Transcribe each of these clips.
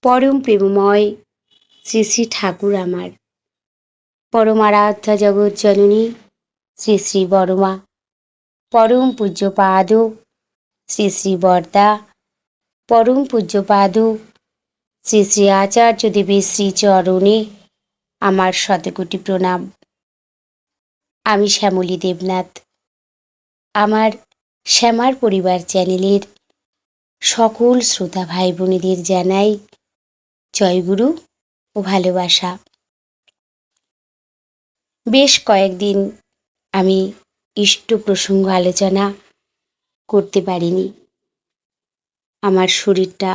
পরম প্রেমময় শ্রী শ্রী ঠাকুর আমার, পরমারাধ্যা জগৎ জননী শ্রী শ্রী বড়মা, পরম পূজ্যপাদ শ্রী শ্রী বরদা, পরম পূজ্যপাদ শ্রী শ্রী আচার্য দেবের শ্রী চরণে আমার শতকোটি প্রণাম। আমি শ্যামলী দেবনাথ। আমার শ্যামার পরিবার চ্যানেলের সকল শ্রোতা ভাই বোনেদের জানাই জয়গুরু ও ভালোবাসা। বেশ কয়েকদিন আমি ইষ্ট প্রসঙ্গ আলোচনা করতে পারিনি। আমার শরীরটা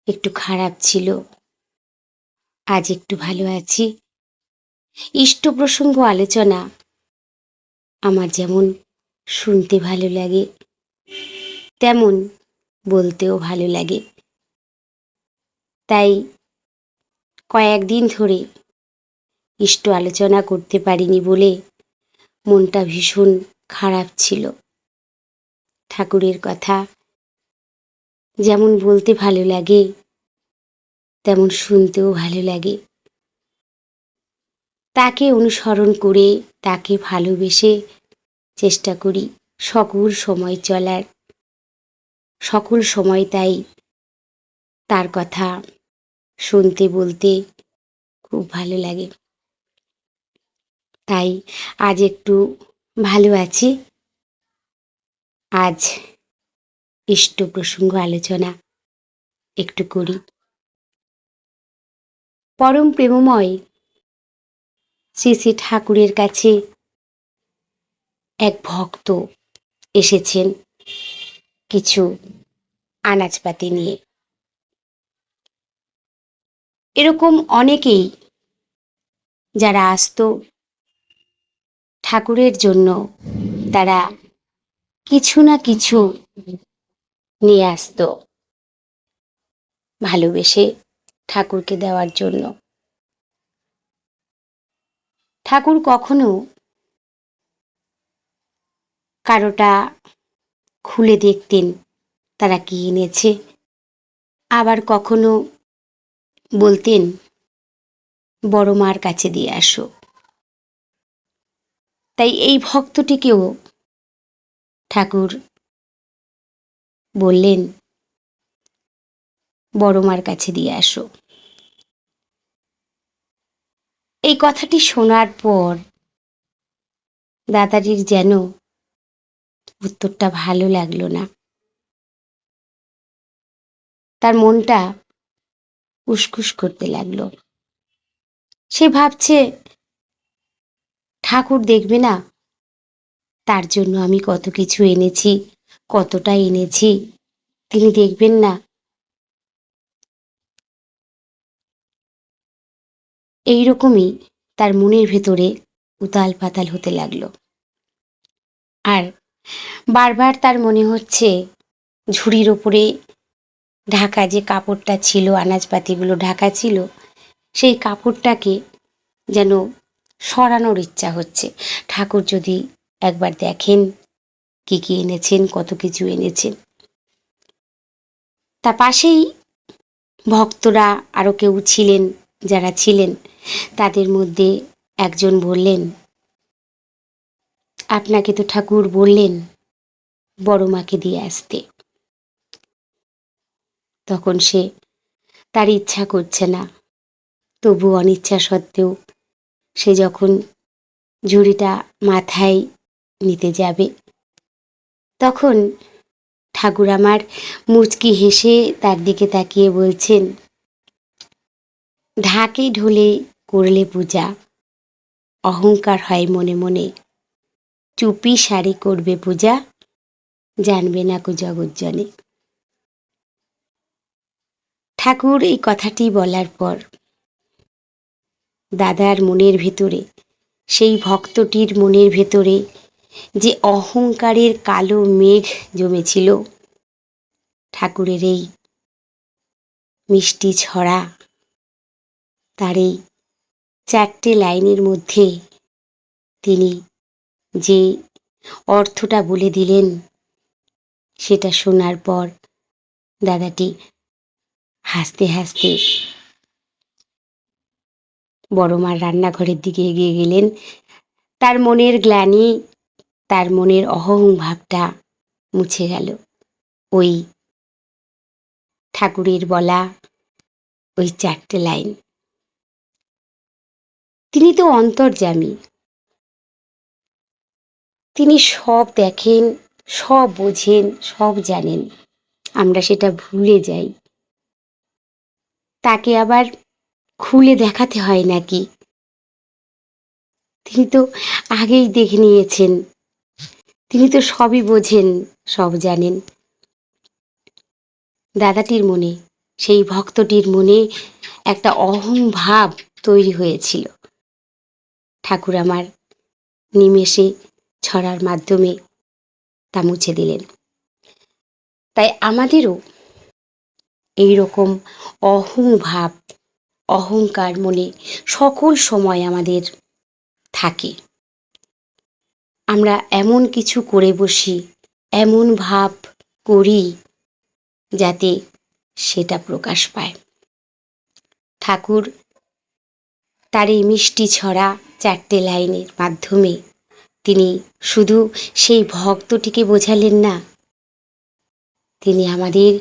একটু খারাপ ছিল, আজ একটু ভালো আছি। ইষ্ট প্রসঙ্গ আলোচনা আমার যেমন শুনতে ভালো লাগে, তেমন বলতেও ভালো লাগে। তাই কয়েকদিন ধরে ইষ্ট আলোচনা করতে পারিনি বলে মনটা ভীষণ খারাপ ছিল। ঠাকুরের কথা যেমন বলতে ভালো লাগে, তেমন শুনতেও ভালো লাগে। তাকে অনুসরণ করে, তাকে ভালোবেসে চেষ্টা করি সকল সময় চলার। সকল সময় তাই তার কথা শুনতে বলতে খুব ভালো লাগে। তাই আজ একটু ভালো আছি। আজ ইষ্ট প্রসঙ্গ আলোচনা একটু করি। পরম প্রেমময় শ্রী শ্রী ঠাকুরের কাছে এক ভক্ত এসেছেন কিছু আনাজপাতি নিয়ে। এরকম অনেকেই যারা আসতো ঠাকুরের জন্য, তারা কিছু না কিছু নিয়ে আসতো ভালোবেসে ঠাকুরকে দেওয়ার জন্য। ঠাকুর কখনো কারোটা খুলে দেখতেন তারা কি এনেছে, আবার কখনো বলতেন বড় মার কাছে দিয়ে আসো। তাই এই ভক্তটিকেও ঠাকুর বললেন বড় মার কাছে দিয়ে আসো। এই কথাটি শোনার পর দাদাজির যেন উত্তরটা ভালো লাগলো না। তার মনটা উসখুস করতে লাগলো। সে ভাবছে ঠাকুর দেখবে না তার জন্য আমি কত কিছু এনেছি, কতটা এনেছি, তিনি দেখবেন না? এইরকমই তার মনের ভেতরে উতাল পাতাল হতে লাগলো। আর বারবার তার মনে হচ্ছে ঝুড়ির ওপরে ঢাকা যে কাপড়টা ছিল, আনাজপাতিগুলো ঢাকা ছিল, সেই কাপড়টাকে যেন সরানোর ইচ্ছা হচ্ছে। ঠাকুর যদি একবার দেখেন কি কি এনেছেন, কত কিছু এনেছেন। তার পাশেই ভক্তরা আরো কেউ ছিলেন, যারা ছিলেন তাদের মধ্যে একজন বললেন, আপনাকে তো ঠাকুর বললেন বড় মাকে দিয়ে আসতে। তখন সে তার ইচ্ছা করছে না, তবু অনিচ্ছা সত্ত্বেও সে যখন ঝুড়িটা মাথায় নিতে যাবে, তখন ঠাকুর আমার মুচকি হেসে তার দিকে তাকিয়ে বলছেন, ঢাকে ঢোলে করলে পূজা, অহংকার হয় মনে মনে, চুপি সারি করবে পূজা, জানবে না কো জগৎজনে। ঠাকুর এই কথাটি বলার পর দাদার মনের ভেতরে, সেই ভক্তটির মনের ভেতরে যে অহংকারের কালো মেঘ জমেছিল, ঠাকুরের এই মিষ্টি ছড়া, তার এই 4টে লাইনের মধ্যে তিনি যে অর্থটা বলে দিলেন, সেটা শোনার পর দাদাটি হাসতে হাসতে বড় মার রান্নাঘরের দিকে এগিয়ে গেলেন। তার মনের গ্লানি, তার মনের অহংভাবটা মুছে গেল। ওই ঠাকুরের বলা ওই 4টে লাইন। তিনি তো অন্তর্যামী, তিনি সব দেখেন, সব বোঝেন, সব জানেন। আমরা সেটা ভুলে যাই। তাকে আবার খুলে দেখাতে হয় নাকি? তিনি তো আগেই দেখে নিয়েছেন, তিনি তো সবই বোঝেন, সব জানেন। দাদাটির মনে, সেই ভক্তটির মনে একটা অহংভাব তৈরি হয়েছিল। ঠাকুর আমার নিমেষে ছড়ার মাধ্যমে তা মুছে দিলেন। তাই আমাদেরও এইরকম অহংভাব, অহংকার মনে সকল সময় আমাদের থাকে। আমরা এমন কিছু করে বসি, এমন ভাব করি যাতে সেটা প্রকাশ পায়। ঠাকুর তার এই মিষ্টি ছড়া 4টে লাইনের মাধ্যমে তিনি শুধু সেই ভক্তটিকে বোঝালেন না, তিনি আমাদের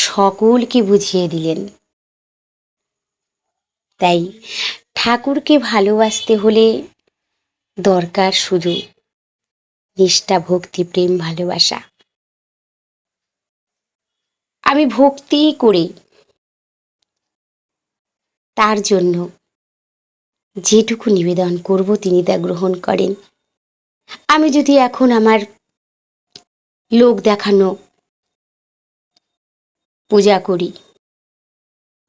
সকলকে বুঝিয়ে দিলেন। তাই ঠাকুরকে ভালোবাসতে হলে দরকার শুধু নিষ্ঠা, ভক্তি, প্রেম, ভালোবাসা। আমি ভক্তি করে তার জন্য যেটুকু নিবেদন করব তিনি তা গ্রহণ করেন। আমি যদি এখন আমার লোক দেখানো পূজা করি,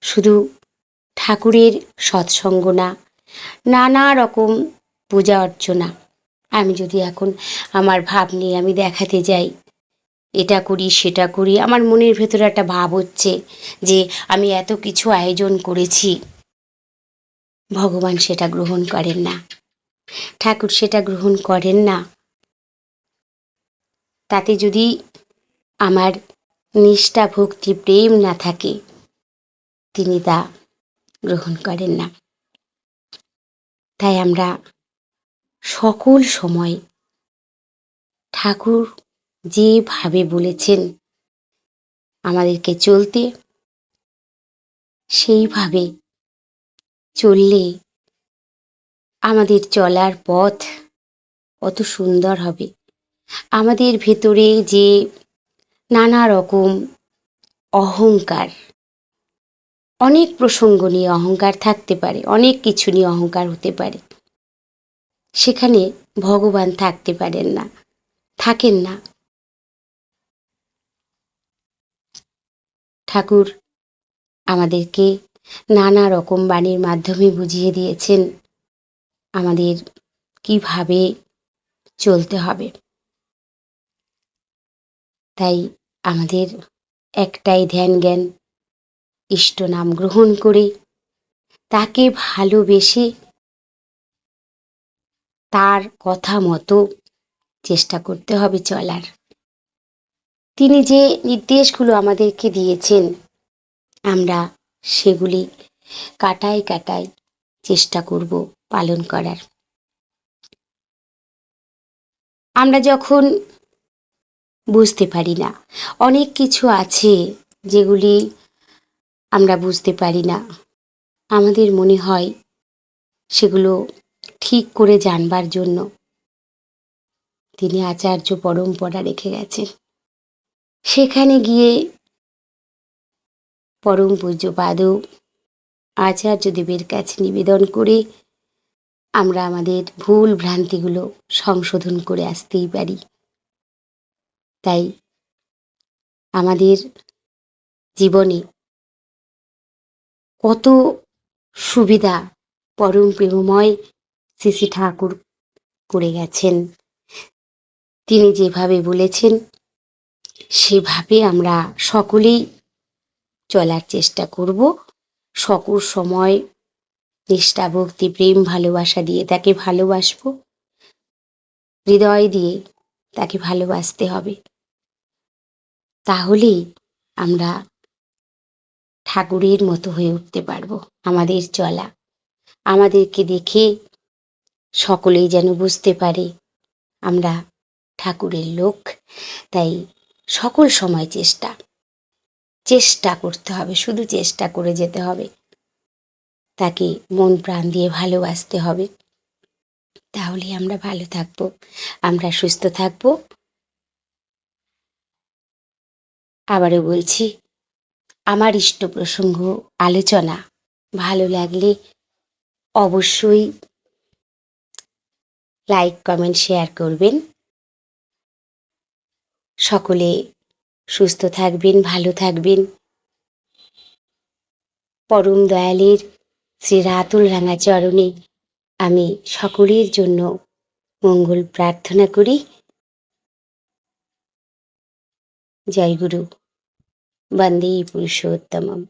শুধু ঠাকুরের সৎসঙ্গ না, নানা রকম পূজা অর্চনা, আমি যদি এখন আমার ভাব নিয়ে আমি দেখাতে যাই, এটা করি সেটা করি, আমার মনের ভেতরে একটা ভাব হচ্ছে যে আমি এত কিছু আয়োজন করেছি, ভগবান সেটা গ্রহণ করেন না, ঠাকুর সেটা গ্রহণ করেন না। তাতে যদি আমার নিষ্ঠা, ভক্তি, প্রেম না থাকে, তিনি তা গ্রহণ করেন না। তাই আমরা সকল সময় ঠাকুর যেভাবে বলেছেন আমাদেরকে চলতে, সেইভাবে চললে আমাদের চলার পথ অত সুন্দর হবে। আমাদের ভেতরে যে নানা রকম অহংকার, অনেক প্রসঙ্গ নিয়ে অহংকার থাকতে পারে, অনেক কিছু নিয়ে অহংকার হতে পারে, সেখানে ভগবান থাকতে পারেন না, থাকেন না। ঠাকুর আমাদেরকে নানা রকম বাণীর মাধ্যমে বুঝিয়ে দিয়েছেন আমাদের কিভাবে চলতে হবে। তাই আমাদের একটাই ধ্যান জ্ঞান, ইষ্ট নাম গ্রহণ করে তাকে ভালোবেসে তার কথা মতো চেষ্টা করতে হবে চলার। তিনি যে নির্দেশগুলো আমাদেরকে দিয়েছেন, আমরা সেগুলি কাটায় কাটায় চেষ্টা করব পালন করার। আমরা যখন বুঝতে পারি না, অনেক কিছু আছে যেগুলি আমরা বুঝতে পারি না, আমাদের মনে হয় সেগুলো ঠিক করে জানবার জন্য তিনি আচার্য পরম্পরা রেখে গেছেন। সেখানে গিয়ে পরম পূজ্যপাদ আচার্যদেবের কাছে নিবেদন করে আমরা আমাদের ভুল ভ্রান্তিগুলো সংশোধন করে আসতেই পারি। তাই আমাদের জীবনে কত সুবিধা পরম প্রেমময় শ্রী শ্রী ঠাকুর করে গেছেন। তিনি যেভাবে বলেছেন সেভাবে আমরা সকলেই চলার চেষ্টা করব। সকল সময় নিষ্ঠা, ভক্তি, প্রেম, ভালোবাসা দিয়ে তাকে ভালোবাসবো, হৃদয় দিয়ে তাকে ভালোবাসতে হবে। তাহলেই আমরা ঠাকুরের মতো হয়ে উঠতে পারবো। আমাদের চলা, আমাদেরকে দেখে সকলেই যেন বুঝতে পারে আমরা ঠাকুরের লোক। তাই সকল সময় চেষ্টা করতে হবে, শুধু চেষ্টা করে যেতে হবে, তাকে মন প্রাণ দিয়ে ভালোবাসতে হবে। তাহলে আমরা ভালো থাকবো, আমরা সুস্থ থাকবো। আবারও বলছি, আমার ইষ্ট প্রসঙ্গ আলোচনা ভালো লাগলে অবশ্যই লাইক, কমেন্ট, শেয়ার করবেন। সকলে সুস্থ থাকবেন, ভালো থাকবেন। পরম দয়ালের শ্রী রাতুল রাঙা চরণে আমি সকলের জন্য মঙ্গল প্রার্থনা করি। জয় গুরু, বন্দে পুরুষোত্তমম।